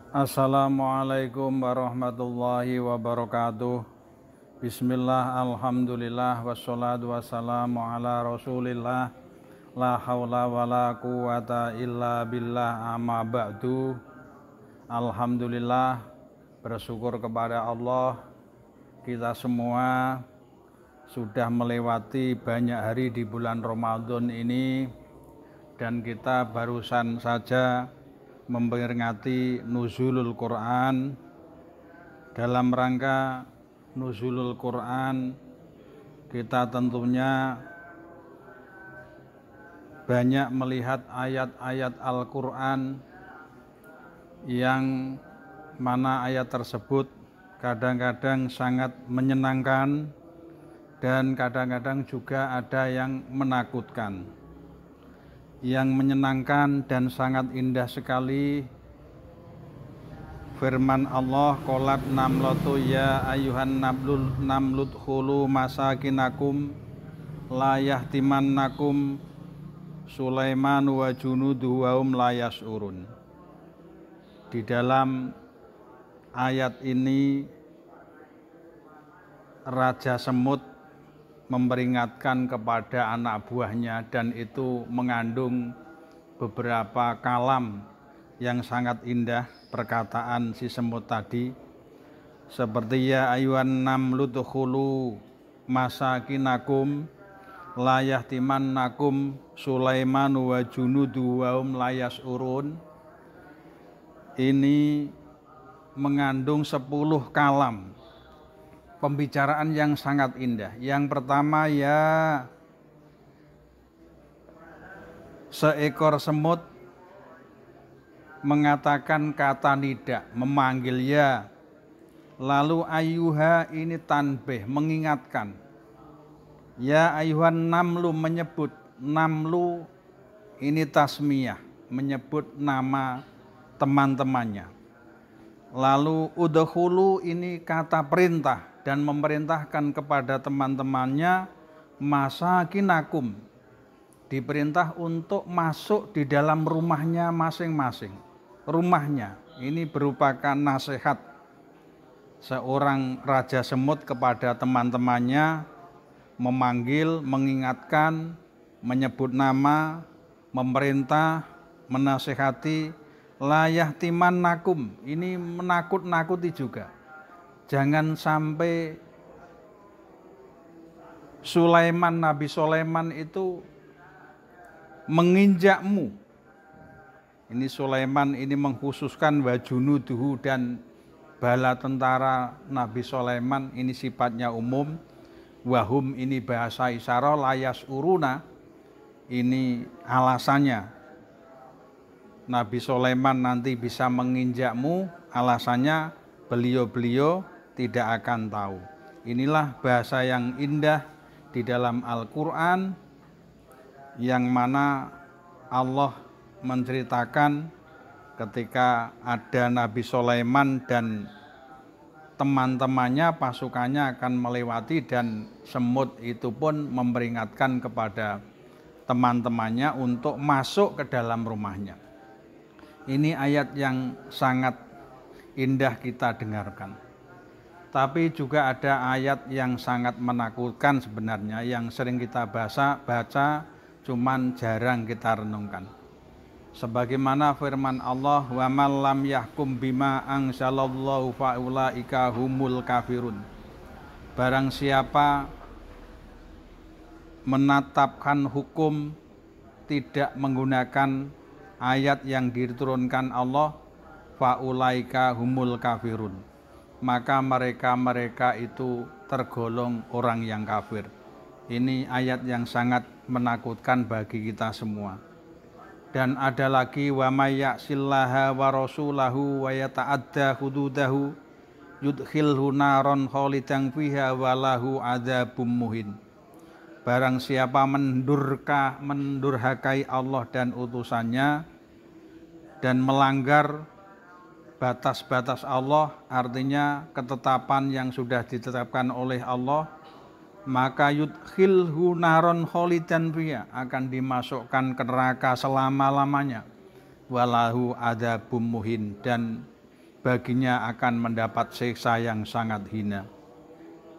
Assalamualaikum warahmatullahi wabarakatuh. Bismillah, alhamdulillah, wassalatu wassalamu ala rasulillah. La hawla wa la quwata illa billah, amma ba'du. Alhamdulillah, bersyukur kepada Allah, kita semua sudah melewati banyak hari di bulan Ramadan ini, dan kita barusan saja memperingati nuzulul Quran. Dalam rangka nuzulul Quran, kita tentunya banyak melihat ayat-ayat Al-Quran yang mana ayat tersebut kadang-kadang sangat menyenangkan dan kadang-kadang juga ada yang menakutkan. Yang menyenangkan dan sangat indah sekali firman Allah, qolat namlatu ya ayuhan namlut khulu masakinakum la yahtimannakum Sulaiman wa junuduhu wa hum la yash'urun. Di dalam ayat ini Raja Semut memperingatkan kepada anak buahnya, dan itu mengandung beberapa kalam yang sangat indah perkataan si semut tadi, seperti ya ayuhan namlu dukhulu masakinakum la yahtimannakum Sulaiman wa junudu wa hum la yash'urun. Ini mengandung 10 kalam pembicaraan yang sangat indah. Yang pertama, ya seekor semut mengatakan kata nida, memanggil ya. Lalu ayuha ini tanbih, mengingatkan. Ya ayuhan namlu, menyebut. Namlu ini tasmiyah, menyebut nama teman-temannya. Lalu udkhulu ini kata perintah, dan memerintahkan kepada teman-temannya masakinakum, diperintah untuk masuk di dalam rumahnya masing-masing. Rumahnya ini berupakan nasihat seorang Raja Semut kepada teman-temannya, memanggil, mengingatkan, menyebut nama, memerintah, menasihati. La yahtimannakum, ini menakut-nakuti juga. Jangan sampai Nabi Sulaiman itu menginjakmu. Ini Sulaiman ini mengkhususkan wajunuduhu, dan bala tentara Nabi Sulaiman ini sifatnya umum. Wahum ini bahasa isyarah, layas uruna ini alasannya. Nabi Sulaiman nanti bisa menginjakmu, alasannya beliau-beliau tidak akan tahu. Inilah bahasa yang indah di dalam Al-Quran, yang mana Allah menceritakan ketika ada Nabi Sulaiman dan teman-temannya, pasukannya akan melewati, dan semut itu pun memperingatkan kepada teman-temannya untuk masuk ke dalam rumahnya. Ini ayat yang sangat indah kita dengarkan. Tapi juga ada ayat yang sangat menakutkan sebenarnya, yang sering kita baca, cuman jarang kita renungkan. Sebagaimana firman Allah, wa man lam yahkum bima anzalallahu faulaika humul kafirun. Barang siapa menetapkan hukum tidak menggunakan ayat yang diturunkan Allah, faulaika humul kafirun, maka mereka itu tergolong orang yang kafir. Ini ayat yang sangat menakutkan bagi kita semua. Dan ada lagi, wa may ya'sillaha wa rasulahu wa yata'adda hududahu yudkhilhu naron khalidan fiha wa lahu adzabum muhin. Barang siapa mendurhakai Allah dan utusannya dan melanggar batas-batas Allah, artinya ketetapan yang sudah ditetapkan oleh Allah, maka yudkhilhu naron khalidan fiha, akan dimasukkan ke neraka selama-lamanya, walahu adzabum muhin, dan baginya akan mendapat siksa yang sangat hina.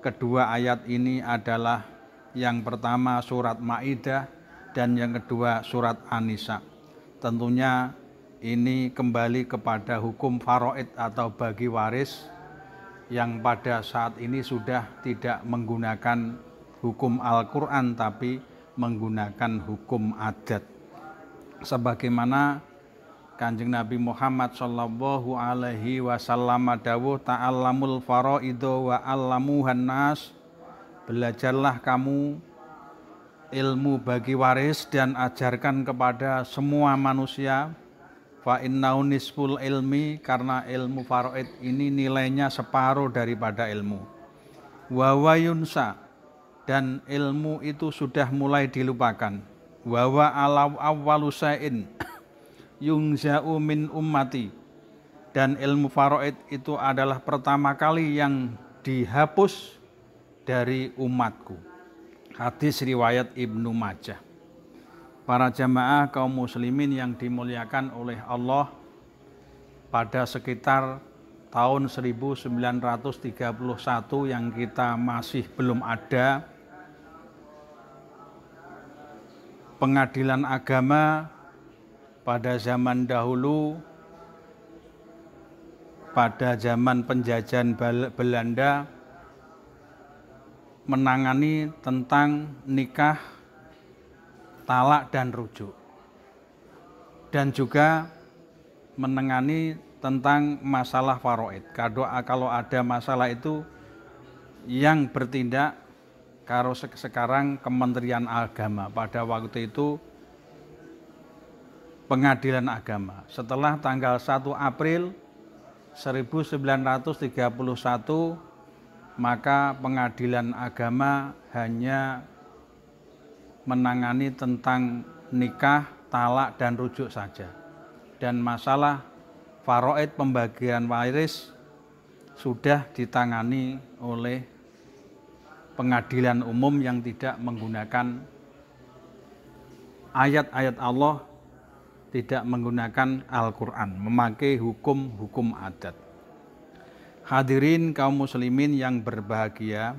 Kedua ayat ini adalah yang pertama surat Maidah dan yang kedua surat An-Nisa. Tentunya ini kembali kepada hukum faraid atau bagi waris yang pada saat ini sudah tidak menggunakan hukum Al-Quran tapi menggunakan hukum adat. Sebagaimana Kanjeng Nabi Muhammad sallallahu alaihi wasallam dawuh, ta'allamul faraidu wa 'allamuhan nas. Belajarlah kamu ilmu bagi waris dan ajarkan kepada semua manusia. Fa innahu nisful ilmi, karena ilmu faraid ini nilainya separuh daripada ilmu. Wa wayunsa, dan ilmu itu sudah mulai dilupakan. Wa wa awwalu sa'in yungza'u min ummati, dan ilmu faraid itu adalah pertama kali yang dihapus dari umatku. Hadis riwayat Ibnu Majah. Para jamaah kaum muslimin yang dimuliakan oleh Allah, pada sekitar tahun 1931 yang kita masih belum ada pengadilan agama. Pada zaman dahulu, pada zaman penjajahan Belanda, menangani tentang nikah, talak dan rujuk, dan juga menangani tentang masalah faraid. Kalau ada masalah itu yang bertindak, kalau sekarang Kementerian Agama, pada waktu itu Pengadilan Agama. Setelah tanggal 1 April 1931, maka Pengadilan Agama hanya menangani tentang nikah, talak, dan rujuk saja. Dan masalah faraid, pembagian waris, sudah ditangani oleh pengadilan umum yang tidak menggunakan ayat-ayat Allah, tidak menggunakan Al-Quran, memakai hukum-hukum adat. Hadirin kaum muslimin yang berbahagia,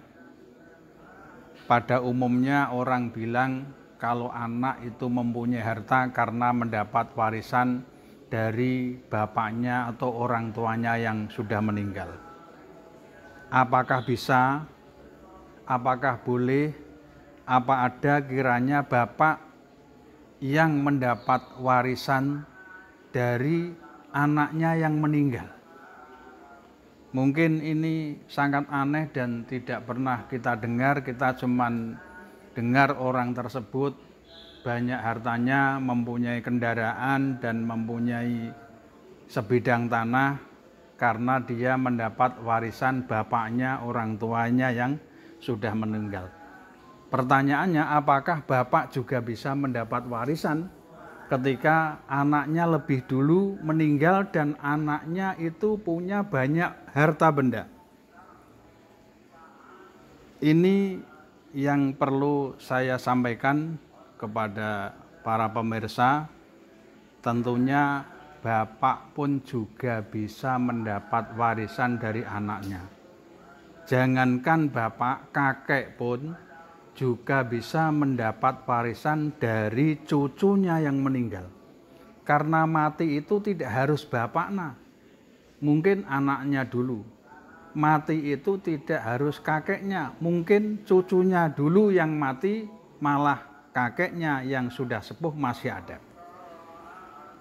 pada umumnya orang bilang kalau anak itu mempunyai harta karena mendapat warisan dari bapaknya atau orang tuanya yang sudah meninggal. Apakah bisa? Apakah boleh? Apa ada kiranya bapak yang mendapat warisan dari anaknya yang meninggal? Mungkin ini sangat aneh dan tidak pernah kita dengar. Kita cuman dengar orang tersebut banyak hartanya, mempunyai kendaraan dan mempunyai sebidang tanah karena dia mendapat warisan bapaknya, orang tuanya yang sudah meninggal. Pertanyaannya, apakah bapak juga bisa mendapat warisan ketika anaknya lebih dulu meninggal dan anaknya itu punya banyak harta benda? Ini yang perlu saya sampaikan kepada para pemirsa. Tentunya bapak pun juga bisa mendapat warisan dari anaknya. Jangankan bapak, kakek pun juga bisa mendapat warisan dari cucunya yang meninggal. Karena mati itu tidak harus bapaknya, mungkin anaknya dulu. Mati itu tidak harus kakeknya, mungkin cucunya dulu yang mati, malah kakeknya yang sudah sepuh masih ada.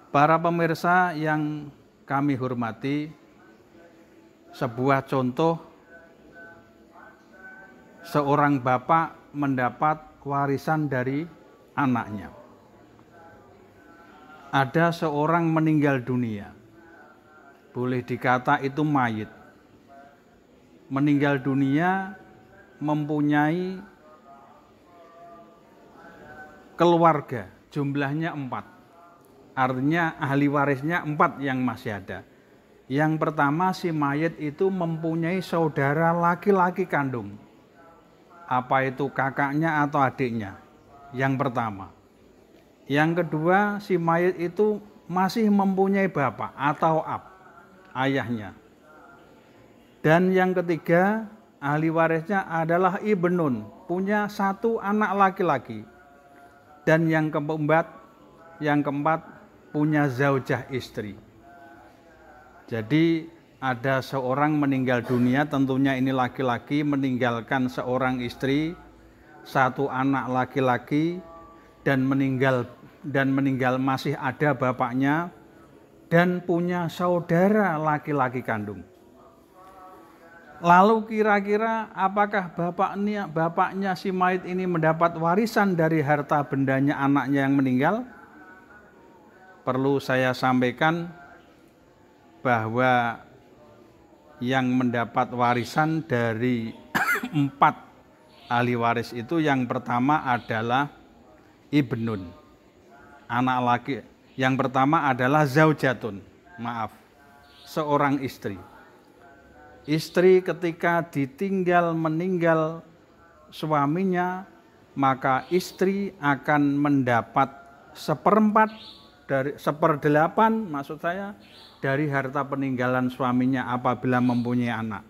Para pemirsa yang kami hormati, sebuah contoh seorang bapak mendapat warisan dari anaknya. Ada seorang meninggal dunia, boleh dikata itu mayit. Meninggal dunia mempunyai keluarga, jumlahnya 4. Artinya ahli warisnya 4 yang masih ada. Yang pertama, si mayit itu mempunyai saudara laki-laki kandung. Apa itu kakaknya atau adiknya? Yang pertama. Yang kedua, si mayit itu masih mempunyai bapak atau ab. ayahnya. Dan yang ketiga, ahli warisnya adalah ibnun, punya satu anak laki-laki. Dan yang keempat punya zaujah, istri. Jadi ada seorang meninggal dunia, tentunya ini laki-laki, meninggalkan seorang istri, satu anak laki-laki, dan meninggal masih ada bapaknya, dan punya saudara laki-laki kandung. Lalu kira-kira apakah bapaknya si mayit ini mendapat warisan dari harta bendanya anaknya yang meninggal? Perlu saya sampaikan bahwa yang mendapat warisan dari 4 ahli waris itu, yang pertama adalah ibnun, anak laki. Yang pertama adalah zaujatun, seorang istri. Istri ketika ditinggal meninggal suaminya, maka istri akan mendapat 1/4 dari harta peninggalan suaminya apabila mempunyai anak.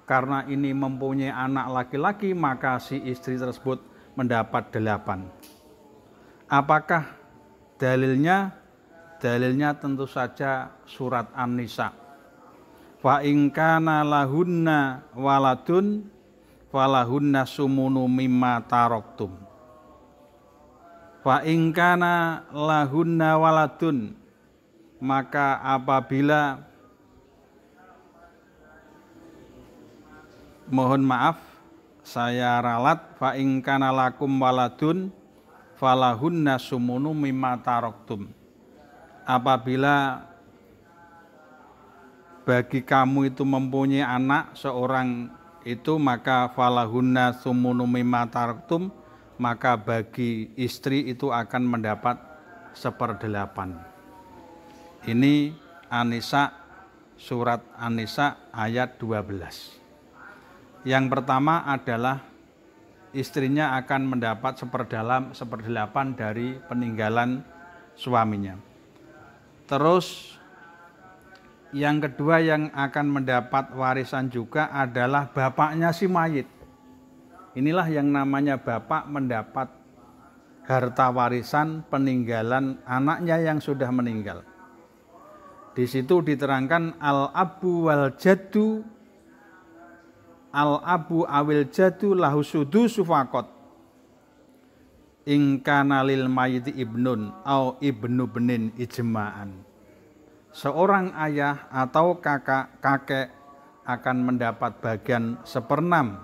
Karena ini mempunyai anak laki-laki, maka si istri tersebut mendapat 8. Apakah dalilnya? Dalilnya tentu saja surat An-Nisa. Fa in kana lahunna waladun falahunna sumunu mimma taraktum. Fa in kana lahunna waladun, maka apabila, mohon maaf saya ralat, fa in kana lakum waladun falahunna sumunu mimma taraktum. Apabila bagi kamu itu mempunyai anak seorang itu, maka falahunna sumunu mimma taraktum, maka bagi istri itu akan mendapat 1/8. Ini An-Nisa, surat An-Nisa ayat 12. Yang pertama adalah istrinya akan mendapat 1/8 dari peninggalan suaminya. Terus yang kedua yang akan mendapat warisan juga adalah bapaknya si mayit. Inilah yang namanya bapak mendapat harta warisan peninggalan anaknya yang sudah meninggal. Di situ diterangkan al-abu wal jaddu, al-abu awil jaddu lahu sudusu faqat in kana lil mayiti ibnun au ibnu benin ijma'an. Seorang ayah atau kakek akan mendapat bagian 1/6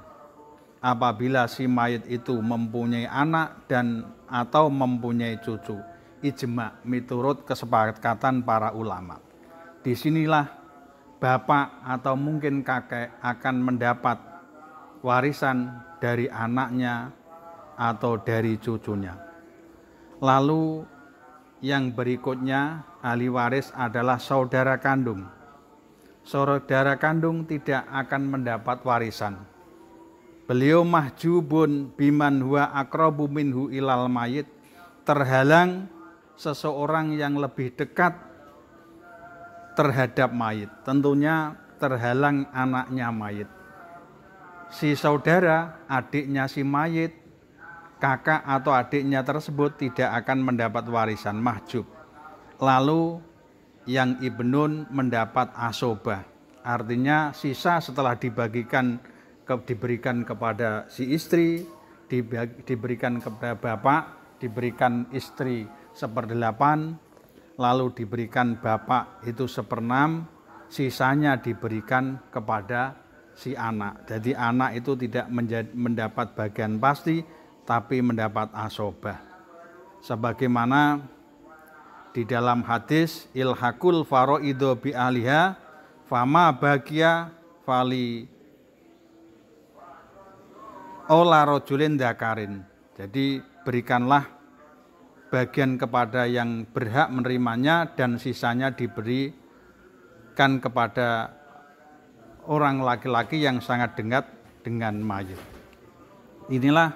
apabila si mayit itu mempunyai anak dan atau mempunyai cucu. Ijma, miturut kesepakatan para ulama. Disinilah bapak atau mungkin kakek akan mendapat warisan dari anaknya atau dari cucunya. Lalu yang berikutnya ahli waris adalah saudara kandung. Saudara kandung tidak akan mendapat warisan. Beliau mahjubun biman huwa aqrabu minhu ilal mayit, terhalang seseorang yang lebih dekat terhadap mayit. Tentunya terhalang anaknya mayit. Si saudara, adiknya si mayit, kakak atau adiknya tersebut tidak akan mendapat warisan, mahjub. Lalu yang ibnun mendapat asobah, artinya sisa setelah diberikan kepada si istri, diberikan kepada bapak, diberikan istri 1/8, lalu diberikan bapak itu 1/6, sisanya diberikan kepada si anak. Jadi anak itu tidak mendapat bagian pasti, tapi mendapat asobah. Sebagaimana di dalam hadis ilhaqul faroido bi ahliha fama bagia fali ola rojulin dakarin. Jadi berikanlah bagian kepada yang berhak menerimanya dan sisanya diberikan kepada orang laki-laki yang sangat dekat dengan mayit. Inilah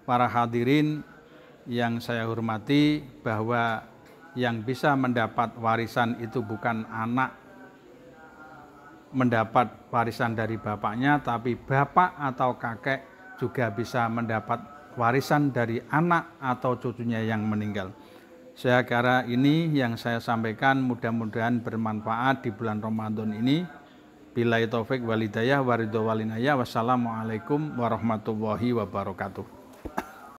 para hadirin yang saya hormati, bahwa yang bisa mendapat warisan itu bukan anak mendapat warisan dari bapaknya, tapi bapak atau kakek juga bisa mendapat warisan dari anak atau cucunya yang meninggal. Saya kira ini yang saya sampaikan, mudah-mudahan bermanfaat di bulan Ramadan ini. Billahi taufik walhidayah waridho walinayah. Wassalamualaikum warahmatullahi wabarakatuh.